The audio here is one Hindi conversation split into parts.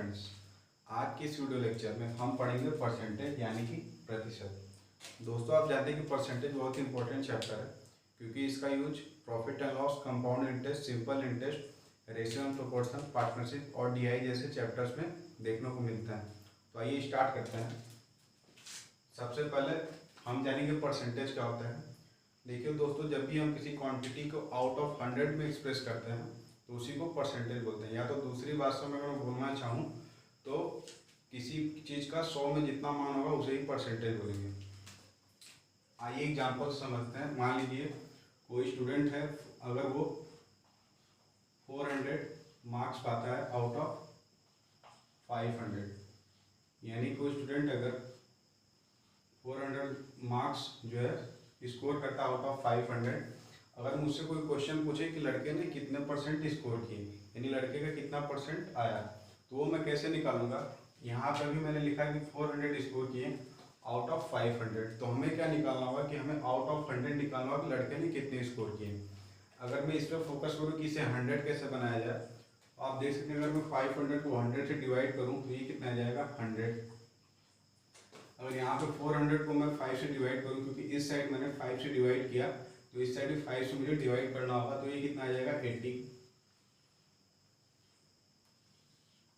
फ्रेंड्स, आज के इस वीडियो लेक्चर में हम पढ़ेंगे परसेंटेज यानी कि प्रतिशत। दोस्तों, आप जानते हैं कि परसेंटेज बहुत ही इंपॉर्टेंट चैप्टर है क्योंकि इसका use profit and loss, compound interest, simple interest, ratio and proportion, partnership और डीआई जैसे चैप्टर्स में देखने को मिलता है। तो आइए स्टार्ट करते हैं। सबसे पहले हम जानेंगे परसेंटेज क्या होता है। देखिए दोस्तों, जब भी हम किसी क्वांटिटी को आउट ऑफ 100 में एक्सप्रेस करते हैं तो उसी को परसेंटेज बोलते हैं। या तो दूसरी भाषा में अगर मैं बोलना चाहूँ तो किसी चीज़ का 100 में जितना मान होगा उसे ही परसेंटेज बोलेंगे। आइए एग्जांपल समझते हैं। मान लीजिए कोई स्टूडेंट है, अगर वो 400 मार्क्स पाता है आउट ऑफ 500, यानी कोई स्टूडेंट अगर 400 मार्क्स जो है स्कोर करता है आउट ऑफ 500, अगर मुझसे कोई क्वेश्चन पूछे कि लड़के ने कितने परसेंट स्कोर किए, यानी लड़के का कितना परसेंट आया, तो वो मैं कैसे निकालूंगा। यहाँ पर भी मैंने लिखा कि 400 स्कोर किए आउट ऑफ 500, तो हमें क्या निकालना होगा कि हमें आउट ऑफ 100 निकालना होगा कि लड़के ने कितने स्कोर किए। अगर मैं इस पर फोकस करूँ कि इसे 100 कैसे बनाया जाए, तो आप देख सकते हैं अगर मैं 500 को 100 से डिवाइड करूँ तो ये कितना आ जाएगा 100। अगर यहाँ पे 400 को मैं 5 से डिवाइड करूँ, क्योंकि इस साइड मैंने 5 से डिवाइड किया तो इस साइड भी 5 से मुझे डिवाइड करना होगा, तो ये कितना आ जाएगा 80।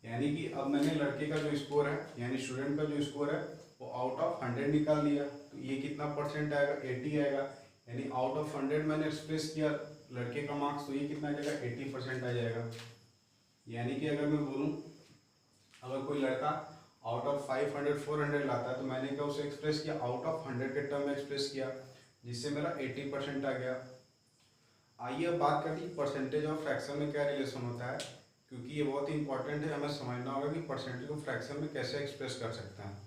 यानी कि अब मैंने लड़के का जो स्कोर है यानी स्टूडेंट का जो स्कोर है वो आउट ऑफ 100 निकाल लिया, तो ये कितना परसेंट आएगा 80 आएगा। यानी आउट ऑफ 100 मैंने एक्सप्रेस किया लड़के का मार्क्स, तो ये कितना आ जाएगा 80% आ जाएगा। यानी कि अगर मैं बोलूँ अगर कोई लड़का आउट ऑफ 500 400 लाता है तो मैंने क्या उसे एक्सप्रेस किया आउट ऑफ 100 के टर्म में एक्सप्रेस किया, जिससे मेरा 80% आ गया। आइए अब बात करते हैं परसेंटेज और फ्रैक्शन में क्या रिलेशन होता है, क्योंकि ये बहुत ही इंपॉर्टेंट है। हमें समझना होगा कि परसेंटेज को फ्रैक्शन में कैसे एक्सप्रेस कर सकते हैं।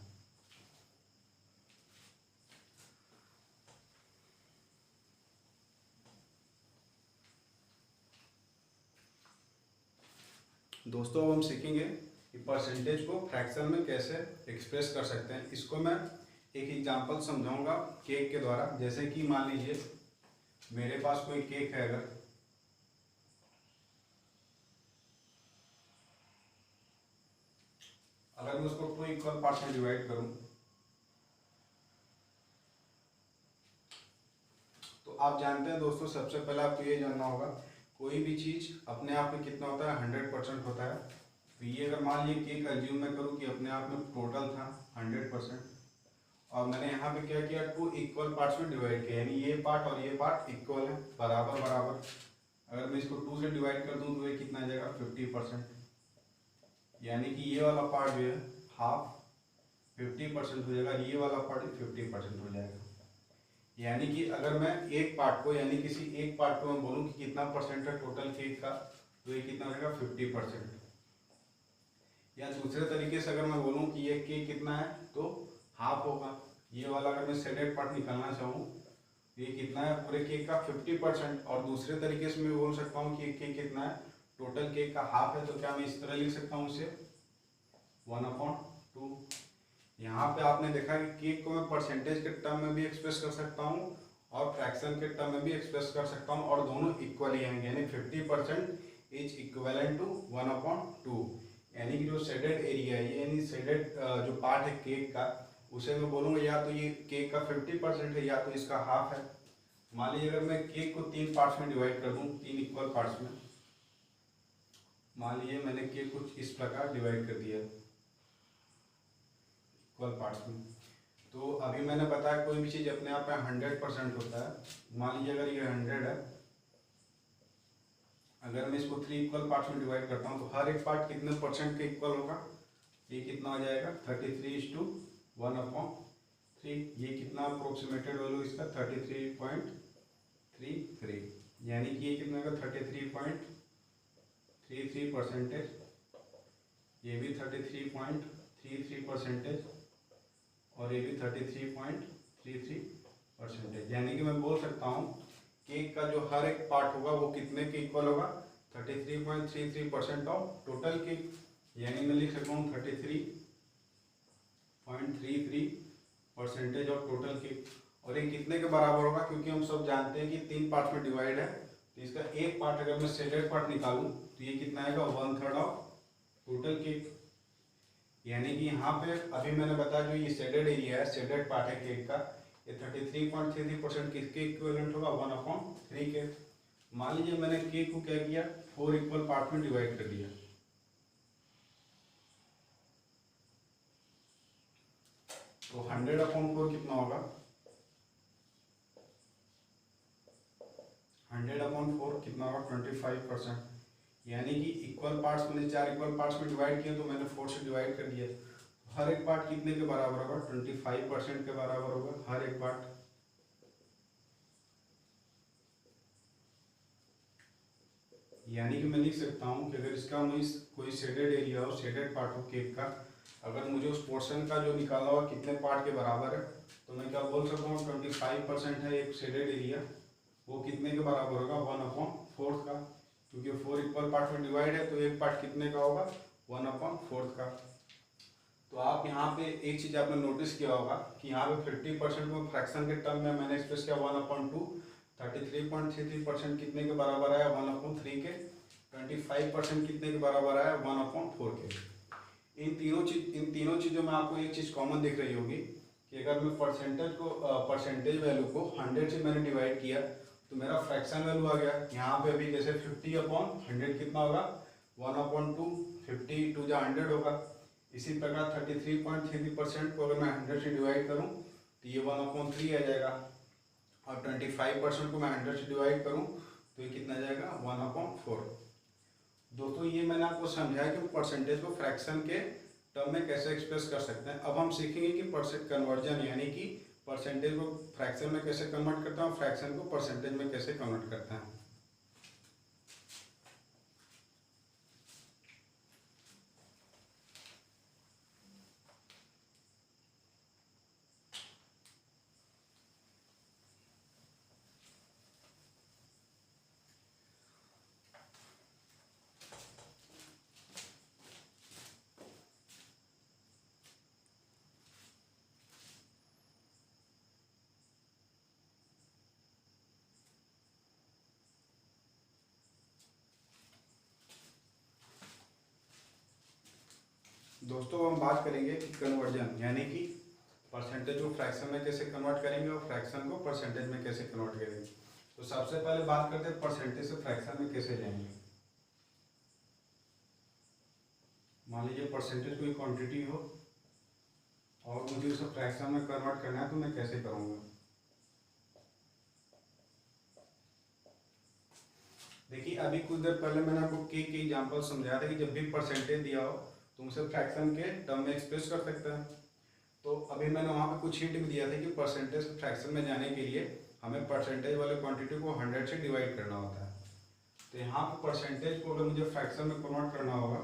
दोस्तों, अब हम सीखेंगे कि परसेंटेज को फ्रैक्शन में कैसे एक्सप्रेस कर सकते हैं। इसको मैं एक एग्जांपल समझाऊंगा केक के द्वारा। जैसे कि मान लीजिए मेरे पास कोई केक है, अगर मैं उसको 2 इक्वल पार्ट्स में डिवाइड करूं तो आप जानते हैं दोस्तों, सबसे पहले आपको ये जानना होगा कोई भी चीज़ अपने आप में कितना होता है 100% होता है। तो ये अगर मान लीजिए केक एज्यूम मैं करूँ कि अपने आप में टोटल था 100%, और मैंने यहाँ पे क्या किया 2 इक्वल पार्ट्स में डिवाइड किया, यानी ये पार्ट और ये पार्ट इक्वल है, बराबर बराबर। अगर मैं इसको 2 से डिवाइड कर दूँ तो ये कितना आ जाएगा 50%, यानी कि ये वाला पार्ट जो है हाफ 50% हो जाएगा, ये वाला पार्ट 50% हो जाएगा। यानी कि अगर मैं एक पार्ट को यानी किसी एक पार्ट को मैं बोलूँ कि कितना परसेंट है टोटल केक का, तो ये कितना हो जाएगा 50%। या दूसरे तरीके से अगर मैं बोलूँ कि ये केक कितना है तो हाफ होगा। ये वाला अगर मैं सेडेड पार्ट निकालना चाहूँ तो ये कितना है पूरे केक का 50%। और दूसरे तरीके से मैं बोल सकता हूँ कि ये केक कितना है टोटल केक का हाफ है, तो क्या मैं इस तरह लिख सकता हूँ इसे 1/2। यहाँ पे आपने देखा कि केक को मैं परसेंटेज के टर्म में भी एक्सप्रेस कर सकता हूँ और फ्रैक्शन के टर्म में भी एक्सप्रेस कर सकता हूँ, और दोनों इक्वली हैं, यानी 50% इज इक्विवेलेंट टू 1/2। यानी कि जो शेडेड एरिया है यानी शेडेड जो पार्ट है केक का, उसे मैं बोलूँगा या तो ये केक का 50% है या तो इसका हाफ है। मान लीजिए अगर मैं केक को 3 पार्ट्स में डिवाइड कर दूँ, 3 इक्वल पार्ट्स में, मान लीजिए मैंने केक कुछ इस प्रकार डिवाइड कर दिया इक्वल पार्ट्स में, तो अभी मैंने बताया कोई भी चीज़ अपने आप में 100% होता है। मान लीजिए अगर ये 100 है, अगर मैं इसको 3 इक्वल पार्ट्स में डिवाइड करता हूँ तो हर एक पार्ट कितने परसेंट के इक्वल होगा, ये कितना हो जाएगा 33:1/3। ये कितना अप्रोक्सीमेटेड वैल्यू इसका 33.33, यानी कि ये कितना होगा 33.33%, ये भी 33.33%, और ये भी 33.33%। यानी कि मैं बोल सकता हूँ केक का जो हर एक पार्ट होगा वो कितने के इक्वल होगा 33.33% ऑफ टोटल केक। यानी मैं लिख सकता हूँ 33.33% ऑफ टोटल केक। और ये कितने के बराबर होगा, क्योंकि हम सब जानते हैं कि 3 पार्ट में डिवाइड है, तो इसका एक पार्ट अगर मैं शेडेड पार्ट निकालूँ तो ये कितना आएगा 1/3 ऑफ टोटल केक। यानी कि यहाँ पे अभी मैंने बताया जो ये शेडेड एरिया है, शेडेड पार्ट है केक का, ये 33.33% किसके इक्विवेलेंट होगा, 1/3 के। मान लीजिए मैंने केक को क्या किया, 4 इक्वल पार्ट में डिवाइड कर दिया। तो 100/4 कितना होगा, 100/4 कितना होगा, 25%। यानी कि इक्वल पार्ट्स मैंने 4 इक्वल पार्ट्स में डिवाइड किया, तो मैंने 4 से डिवाइड कर दिया। हर एक पार्ट कितने के बराबर होगा, 25% के बराबर होगा हर एक पार्ट। यानी कि मैं लिख सकता हूँ कि अगर इसका मैं कोई शेडेड एरिया हो, शेडेड पार्ट हो केक का, अगर मुझे उस पोर्शन का जो निकाला हुआ कितने पार्ट के बराबर है, तो मैं क्या बोल सकता हूँ, 25% है एक शेडेड एरिया, वो कितने के बराबर होगा, 1/4 का। क्योंकि 4 इक्वल पार्ट में डिवाइड है, तो एक पार्ट कितने का होगा, 1/4 का। तो आप यहाँ पे एक चीज़ आपने नोटिस किया होगा कि यहाँ पे 50% को फ्रैक्शन के टर्म में मैंने एक्सप्रेस किया 1/2, 33.33% कितने के बराबर आया, 1/3 के। 25% कितने के बराबर आया, 1/4 के। इन तीनों चीज़ों में आपको एक चीज़ कॉमन दिख रही होगी कि अगर मैं परसेंटेज वैल्यू को 100 से मैंने डिवाइड किया, तो मेरा फ्रैक्शन वैल्यू आ गया। यहाँ पे अभी जैसे 50/100 कितना होगा, 1/2, 50 टू 100 होगा। इसी प्रकार 33.33% को अगर मैं 100 से डिवाइड करूँ, तो ये 1/3 आ जाएगा। और 25% को मैं 100 से डिवाइड करूँ, तो ये कितना जाएगा, 1/4। दोस्तों ये मैंने आपको समझाया कि परसेंटेज को फ्रैक्शन के टर्म में कैसे एक्सप्रेस कर सकते हैं। अब हम सीखेंगे कि परसेंट कन्वर्जन, यानी कि परसेंटेज को फ्रैक्शन में कैसे कन्वर्ट करते हैं और फ्रैक्शन को परसेंटेज में कैसे कन्वर्ट करते हैं। दोस्तों हम बात करेंगे कि कन्वर्जन, यानी कि परसेंटेज को फ्रैक्शन में कैसे कन्वर्ट करेंगे और फ्रैक्शन को परसेंटेज में कैसे कन्वर्ट करेंगे। तो सबसे पहले बात करते हैं परसेंटेज से फ्रैक्शन में कैसे जाएंगे। मान लीजिए परसेंटेज कोई क्वांटिटी हो और मुझे उसे फ्रैक्शन में कन्वर्ट करना है, तो मैं कैसे करूँगा। देखिए अभी कुछ देर पहले मैंने आपको के एग्जांपल समझाया था कि जब भी परसेंटेज दिया हो तो उसे फ्रैक्शन के टर्म में एक्सप्रेस कर सकते हैं। तो अभी मैंने वहाँ पे कुछ हिंट भी दिया था कि परसेंटेज फ्रैक्शन में जाने के लिए हमें परसेंटेज वाले क्वांटिटी को 100 से डिवाइड करना होता है। तो यहाँ पर परसेंटेज को अगर मुझे फ्रैक्शन में कन्वर्ट करना होगा,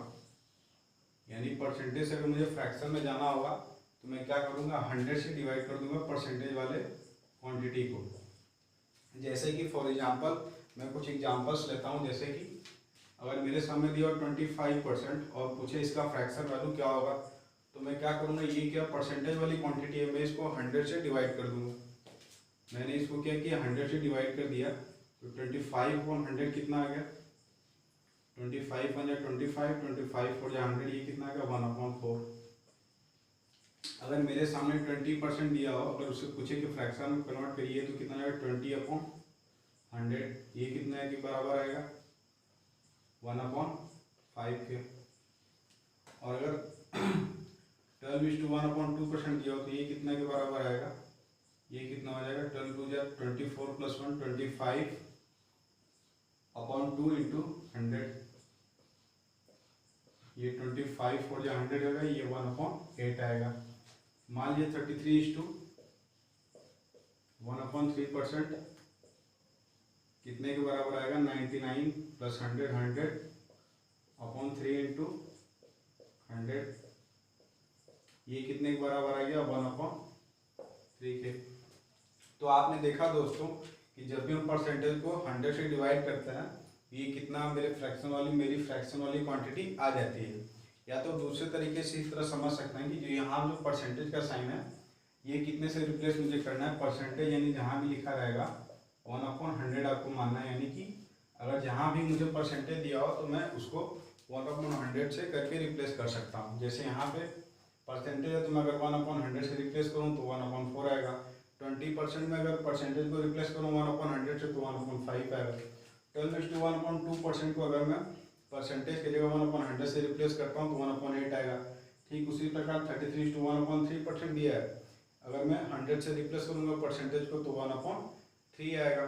यानी परसेंटेज से अगर मुझे फ्रैक्शन में जाना होगा, तो मैं क्या करूँगा, 100 से डिवाइड कर दूंगा परसेंटेज वाले क्वान्टिटी को। जैसे कि फॉर एग्जाम्पल मैं कुछ एग्जाम्पल्स लेता हूँ, जैसे कि अगर मेरे सामने दिया 25% और पूछे इसका फ्रैक्शन वैल्यू क्या होगा, तो मैं क्या करूँगा, ये क्या परसेंटेज वाली क्वांटिटी है, मैं इसको 100 से डिवाइड कर दूँगा। मैंने इसको क्या किया, 100 से डिवाइड कर दिया, तो 25/100 कितना आ गया, 25 1 25, 25 4 100, ये कितना आ गया, 1/4। अगर मेरे सामने 20% दिया हो, अगर उससे पूछे कि फ्रैक्शन में कन्वर्ट करिए, तो कितना आएगा, 20/100, ये कितना है कि बराबर आएगा 1/5 के। और अगर 12:1/2% दिया हो, तो ये कितना के बराबर आएगा, ये कितना हो जाएगा, 12 2 24 + 1 25/2 × 100, ये 25 4 100 होगा, ये 1/8 आएगा। मान लीजिए 33:1/3% कितने के बराबर आएगा, 99 + 100 100/3 × 100, ये कितने के बराबर आ गया, 1/3 के। तो आपने देखा दोस्तों कि जब भी हम परसेंटेज को 100 से डिवाइड करते हैं, ये कितना मेरी फ्रैक्शन वाली क्वांटिटी आ जाती है। या तो दूसरे तरीके से इस तरह समझ सकते हैं कि जो यहाँ जो परसेंटेज का साइन है, ये कितने से रिप्लेस मुझे करना है, परसेंटेज, यानी जहाँ भी लिखा रहेगा 1/100 आपको मानना है। यानी कि अगर जहाँ भी मुझे परसेंटेज दिया हो, तो मैं उसको 1/100 से करके रिप्लेस कर सकता हूँ। जैसे यहाँ पे परसेंटेज है तो मैं अगर 1/100 से रिप्लेस करूँ तो 1/4 आएगा। 20% में अगर परसेंटेज को रिप्लेस करूँ 1/100 से तो 1/5 आएगा। 12:1/2% को अगर मैं परसेंटेज की जगह 1/100 से रिप्लेस करता हूँ तो 1/8 आएगा। ठीक उसी प्रकार 33:1/3% दिया है, अगर मैं 100 से रिप्लेस करूँगा परसेंटेज को तो 1/3 आएगा।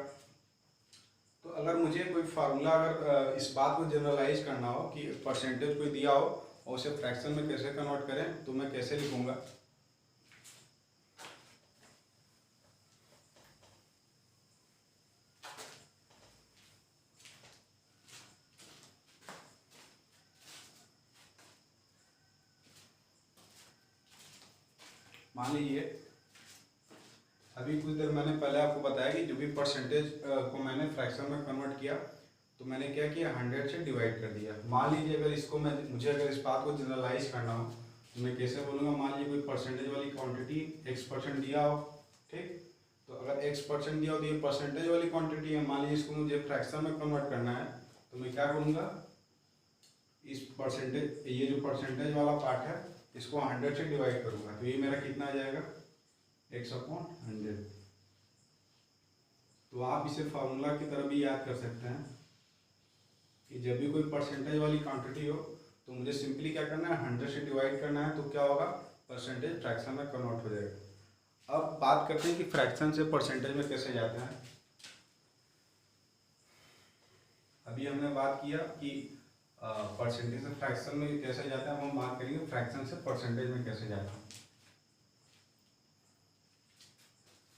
तो अगर मुझे कोई फार्मूला अगर इस बात को जनरलाइज करना हो कि परसेंटेज कोई दिया हो और उसे फ्रैक्शन में कैसे कन्वर्ट करें तो मैं कैसे लिखूंगा। मान लीजिए अभी कुछ देर मैंने पहले आपको बताया कि जो भी परसेंटेज को मैंने फ्रैक्शन में कन्वर्ट किया तो मैंने क्या किया 100 से डिवाइड कर दिया। मान लीजिए अगर इसको मुझे अगर इस बात को जनरलाइज करना हो तो मैं कैसे बोलूँगा। मान लीजिए कोई परसेंटेज वाली क्वांटिटी x% दिया हो, ठीक, तो अगर x% दिया हो तो ये परसेंटेज वाली क्वांटिटी है। मान लीजिए इसको मुझे फ्रैक्शन में कन्वर्ट करना है तो मैं क्या करूँगा, इस परसेंटेज ये जो परसेंटेज वाला पार्ट है इसको 100 से डिवाइड करूँगा तो ये मेरा कितना आ जाएगा x/100। तो आप इसे फार्मूला की तरह भी याद कर सकते हैं कि जब भी कोई परसेंटेज वाली क्वांटिटी हो तो मुझे सिंपली क्या करना है 100 से डिवाइड करना है तो क्या होगा परसेंटेज फ्रैक्शन में कन्वर्ट हो जाएगा। अब बात करते हैं कि फ्रैक्शन से परसेंटेज में कैसे जाते हैं। अभी हमने बात किया कि परसेंटेज से फ्रैक्शन में कैसे जाता है, हम बात करेंगे फ्रैक्शन से परसेंटेज में कैसे जाता है।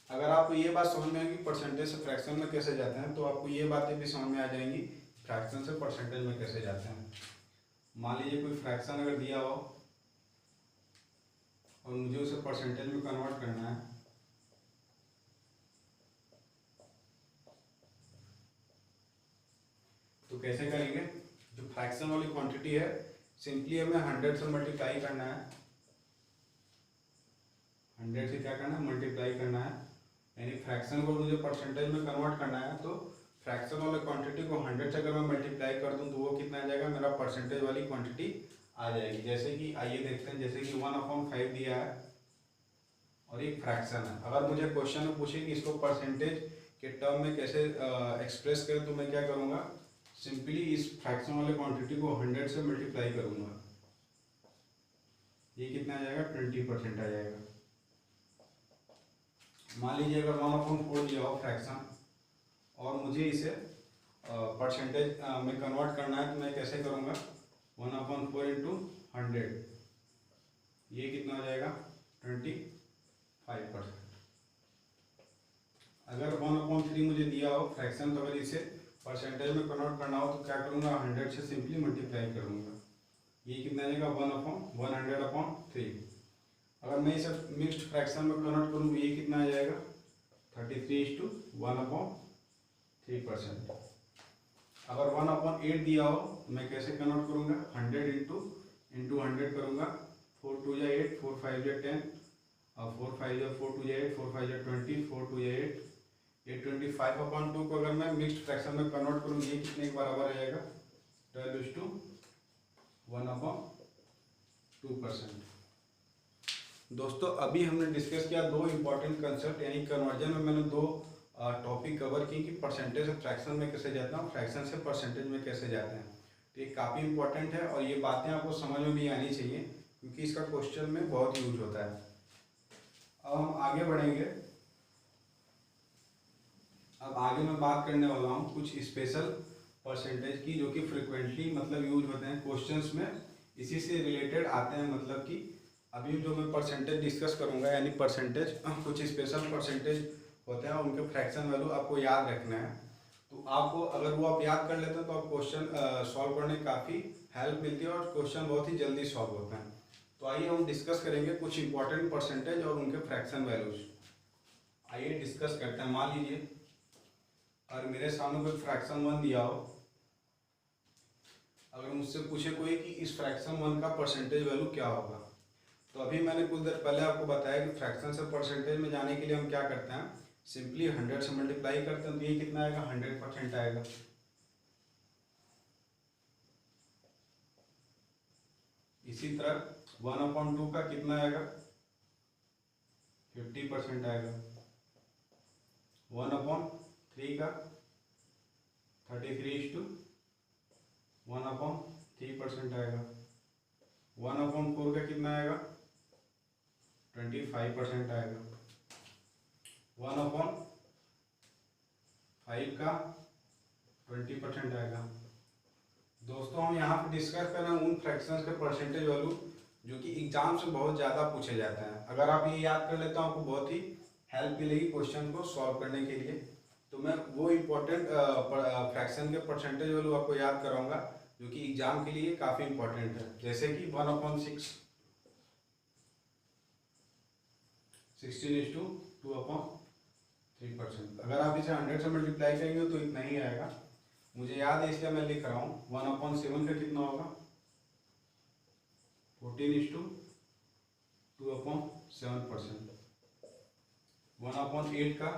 अगर आपको ये बात समझ में आएगी परसेंटेज से फ्रैक्शन में कैसे जाते हैं तो आपको ये बातें भी समझ में आ जाएंगी फ्रैक्शन से परसेंटेज में कैसे जाते हैं। मान लीजिए कोई फ्रैक्शन अगर दिया हो और मुझे उसे परसेंटेज में कन्वर्ट करना है तो कैसे करेंगे। जो फ्रैक्शन वाली क्वांटिटी है सिंपली हमें 100 से मल्टीप्लाई करना है, 100 से क्या करना है मल्टीप्लाई करना है, यानी फ्रैक्शन को मुझे परसेंटेज में कन्वर्ट करना है तो फ्रैक्शन वाली क्वांटिटी को 100 से अगर मैं मल्टीप्लाई कर दूं तो वो कितना आ जाएगा मेरा परसेंटेज वाली क्वांटिटी आ जाएगी। जैसे कि आइए देखते हैं, जैसे कि 1/5 दिया है और एक फ्रैक्शन है। अगर मुझे क्वेश्चन में पूछे कि इसको परसेंटेज के टर्म में कैसे एक्सप्रेस करें तो मैं क्या करूँगा, सिंपली इस फ्रैक्शन वाले क्वांटिटी को 100 से मल्टीप्लाई करूँगा, ये कितना आ जाएगा 20% आ जाएगा। मान लीजिए अगर 1/4 दिया हो फ्रैक्शन और मुझे इसे परसेंटेज में कन्वर्ट करना है तो मैं कैसे करूँगा 1/4 इंटू 100, ये कितना हो जाएगा 25%। अगर 1/3 मुझे दिया हो फ्रैक्शन तो अगर इसे परसेंटेज में कन्वर्ट करना हो तो क्या करूँगा 100 से सिंपली मल्टीप्लाई करूँगा, ये कितना आ जाएगा 1/100/3। अगर मैं इसे मिक्स्ड फ्रैक्शन में कन्वर्ट करूँ तो ये कितना आ जाएगा 33:1/3%। अगर 1/8 दिया हो तो मैं कैसे कन्वर्ट करूँगा 100 इंटू 100 करूँगा, 4 2 जा 8, 4 5 जा 10 और 4 5 जा 4 2 जा 8, 4 5 जा 20, 4 2 जा 8, ये 25/2 को अगर मैं मिक्स्ड फ्रैक्शन में कन्वर्ट करूँ ये कितने के बराबर आ जाएगा 12:1/2%। दोस्तों अभी हमने डिस्कस किया दो इम्पॉर्टेंट कंसेप्ट, यानी कन्वर्जन में मैंने दो टॉपिक कवर की कि परसेंटेज से फ्रैक्शन में कैसे जाते हैं और फ्रैक्शन से परसेंटेज में कैसे जाते हैं। तो ये काफ़ी इंपॉर्टेंट है और ये बातें आपको समझ में भी आनी चाहिए क्योंकि इसका क्वेश्चन में बहुत यूज होता है। अब हम आगे बढ़ेंगे। अब आगे मैं बात करने वाला हूँ कुछ स्पेशल परसेंटेज की जो कि फ्रिक्वेंटली मतलब यूज होते हैं क्वेश्चंस में, इसी से रिलेटेड आते हैं। मतलब कि अभी जो मैं परसेंटेज डिस्कस करूँगा यानी परसेंटेज कुछ स्पेशल परसेंटेज होते हैं उनके फ्रैक्शन वैल्यू आपको याद रखना है। तो आपको अगर वो आप याद कर लेते हैं तो आप क्वेश्चन सॉल्व करने में काफ़ी हेल्प मिलती है और क्वेश्चन बहुत ही जल्दी सॉल्व होते हैं। तो आइए हम डिस्कस करेंगे कुछ इंपॉर्टेंट परसेंटेज और उनके फ्रैक्शन वैल्यूज। आइए डिस्कस करते हैं। मान लीजिए और मेरे सामने कोई फ्रैक्शन 1 दिया हो, अगर मुझसे पूछे कोई कि इस फ्रैक्शन 1 का परसेंटेज वैल्यू क्या होगा, तो अभी मैंने कुछ देर पहले आपको बताया कि फ्रैक्शन से परसेंटेज में जाने के लिए हम क्या करते हैं, सिंपली 100 से मल्टीप्लाई करते हैं तो ये कितना आएगा 100% आएगा। इसी तरह 1/2 का कितना आएगा, 50% आएगा। 1/3 का 33:1/3% आएगा। 1/4 का कितना आएगा, 25% आएगा। 1/5 का 20% आएगा। दोस्तों हम यहाँ पे डिस्कस कर रहे हैं उन फ्रैक्शंस के परसेंटेज वैल्यू जो कि एग्जाम से बहुत ज़्यादा पूछे जाते हैं। अगर आप ये याद कर लेते हो आपको बहुत ही हेल्प मिलेगी क्वेश्चन को सॉल्व करने के लिए। तो मैं वो इम्पोर्टेंट फ्रैक्शन के परसेंटेज वैल्यू आपको याद कराऊंगा जो कि एग्जाम के लिए काफ़ी इंपॉर्टेंट है। जैसे कि 1/6 16:2/3%। अगर आप इसे 100 से मल्टीप्लाई करेंगे तो इतना ही आएगा, मुझे याद है इसलिए मैं लिख रहा हूँ। 1/7 का कितना होगा, 14:2/7%। 1/8 का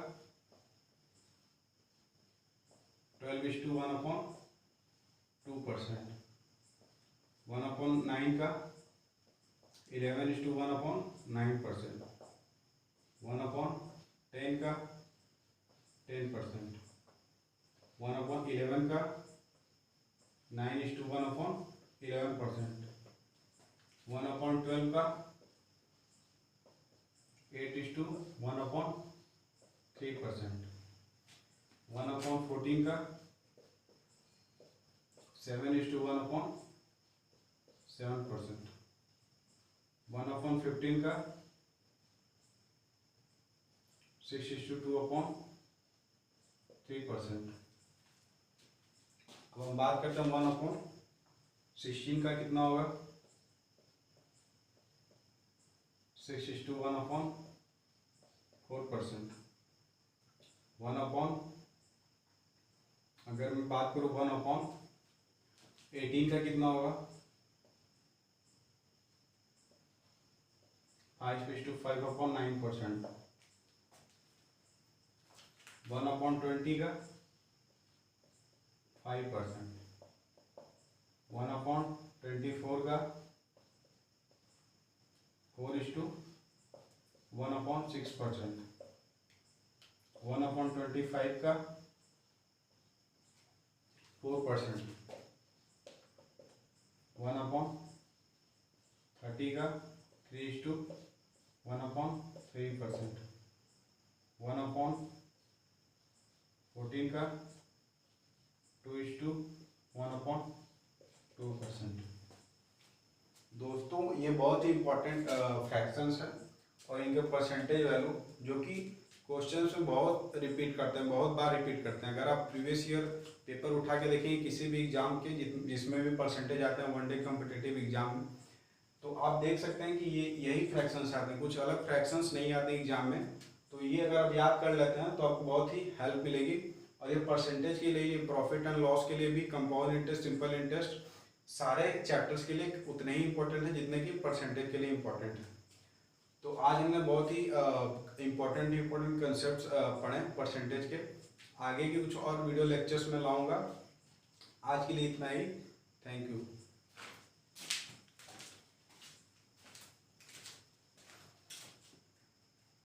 12:1/2%। 1/9 का 11:1/9%। 1/10 का 10%। 1/11 का 9:1/11%। 1/12 का 8:1/3%। 1/14 का 7:1/7%। 1/15 का 6:2/3%। अब हम बात करते हैं 1/16 का कितना होगा, 6:1/4%। अगर मैं बात करूँ 1/18 का कितना होगा, 5:5/9%। 1/20 का 5%। 1/24 का 4:1/6%। 1/25 का 4%। 1/30 का 3:1/3%। 1/14 का 2:1/2%। दोस्तों ये बहुत ही इंपॉर्टेंट फ्रैक्शंस हैं और इनके परसेंटेज वैल्यू जो कि क्वेश्चन में बहुत रिपीट करते हैं, बहुत बार रिपीट करते हैं। अगर आप प्रीवियस ईयर पेपर उठा के देखेंगे किसी भी एग्जाम के जिसमें भी परसेंटेज आते हैं वनडे कॉम्पिटिटिव एग्जाम में, तो आप देख सकते हैं कि ये यही फ्रैक्शंस आते हैं, कुछ अलग फ्रैक्शंस नहीं आते एग्जाम में। तो ये अगर आप याद कर लेते हैं तो आपको बहुत ही हेल्प मिलेगी। और ये परसेंटेज के लिए, ये प्रॉफिट एंड लॉस के लिए भी, कंपाउंड इंटरेस्ट, सिंपल इंटरेस्ट, सारे चैप्टर्स के लिए उतने ही इंपॉर्टेंट है जितने कि परसेंटेज के लिए इंपॉर्टेंट है। तो आज हमने बहुत ही इंपॉर्टेंट कंसेप्ट्स पढ़े परसेंटेज के। आगे के कुछ और वीडियो लेक्चर्स में लाऊंगा। आज के लिए इतना ही। Thank you.